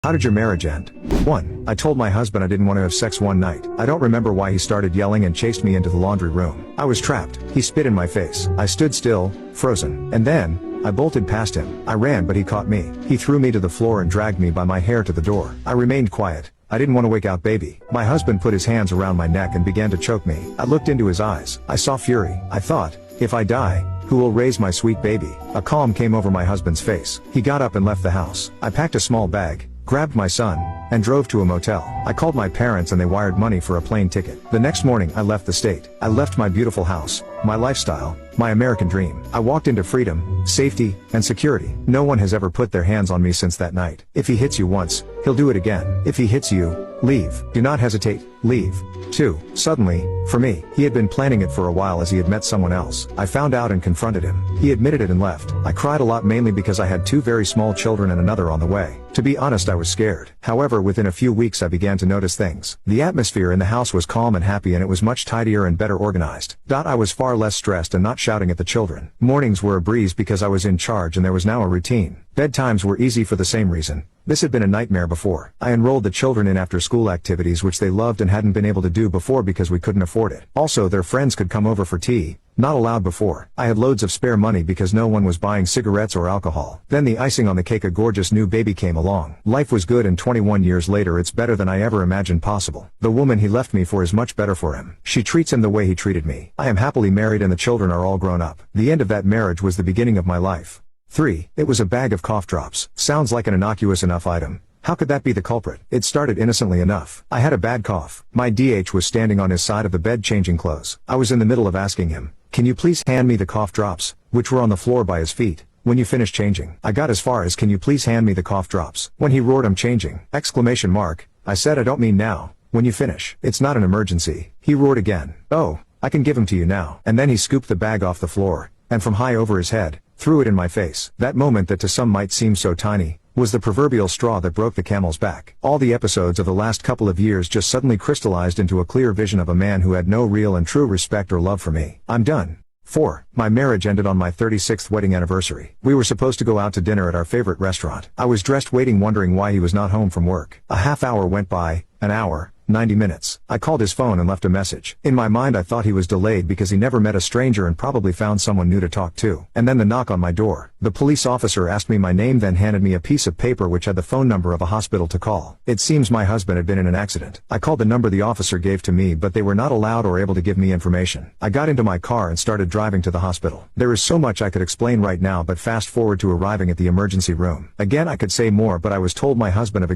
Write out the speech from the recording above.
How did your marriage end? 1. I told my husband I didn't want to have sex one night. I don't remember why he started yelling and chased me into the laundry room. I was trapped. He spit in my face. I stood still, frozen. And then, I bolted past him. I ran but he caught me. He threw me to the floor and dragged me by my hair to the door. I remained quiet. I didn't want to wake out baby. My husband put his hands around my neck and began to choke me. I looked into his eyes. I saw fury. I thought, if I die, who will raise my sweet baby? A calm came over my husband's face. He got up and left the house. I packed a small bag, grabbed my son, and drove to a motel. I called my parents and they wired money for a plane ticket. The next morning I left the state. I left my beautiful house, my lifestyle, my American dream. I walked into freedom, safety, and security. No one has ever put their hands on me since that night. If he hits you once, he'll do it again. If he hits you, leave. Do not hesitate, leave. 2. Suddenly, for me, he had been planning it for a while as he had met someone else. I found out and confronted him. He admitted it and left. I cried a lot mainly because I had 2 very small children and another on the way. To be honest, I was scared. However, within a few weeks I began to notice things. The atmosphere in the house was calm and happy and it was much tidier and better organized. I was far less stressed and not shouting at the children. Mornings were a breeze because I was in charge and there was now a routine. Bedtimes were easy for the same reason. This had been a nightmare before. I enrolled the children in after-school activities which they loved and hadn't been able to do before because we couldn't afford it. Also, their friends could come over for tea, not allowed before. I had loads of spare money because no one was buying cigarettes or alcohol. Then the icing on the cake, a gorgeous new baby came along. Life was good and 21 years later it's better than I ever imagined possible. The woman he left me for is much better for him. She treats him the way he treated me. I am happily married and the children are all grown up. The end of that marriage was the beginning of my life. 3. It was a bag of cough drops. Sounds like an innocuous enough item. How could that be the culprit? It started innocently enough. I had a bad cough. My DH was standing on his side of the bed changing clothes. I was in the middle of asking him, "Can you please hand me the cough drops?" which were on the floor by his feet. When you finish changing. I got as far as, "Can you please hand me the cough drops?" When he roared, "I'm changing!" Exclamation mark. I said, "I don't mean now. When you finish. It's not an emergency." He roared again. "Oh, I can give them to you now." And then he scooped the bag off the floor, and from high over his head, threw it in my face. That moment that to some might seem so tiny, was the proverbial straw that broke the camel's back. All the episodes of the last couple of years just suddenly crystallized into a clear vision of a man who had no real and true respect or love for me. I'm done. 4. My marriage ended on my 36th wedding anniversary. We were supposed to go out to dinner at our favorite restaurant. I was dressed waiting wondering why he was not home from work. A half hour went by, an hour, 90 minutes. I called his phone and left a message. In my mind I thought he was delayed because he never met a stranger and probably found someone new to talk to. And then the knock on my door. The police officer asked me my name, then handed me a piece of paper which had the phone number of a hospital to call. It seems my husband had been in an accident. I called the number the officer gave to me but they were not allowed or able to give me information. I got into my car and started driving to the hospital. There is so much I could explain right now, but fast forward to arriving at the emergency room. Again I could say more, but I was told my husband of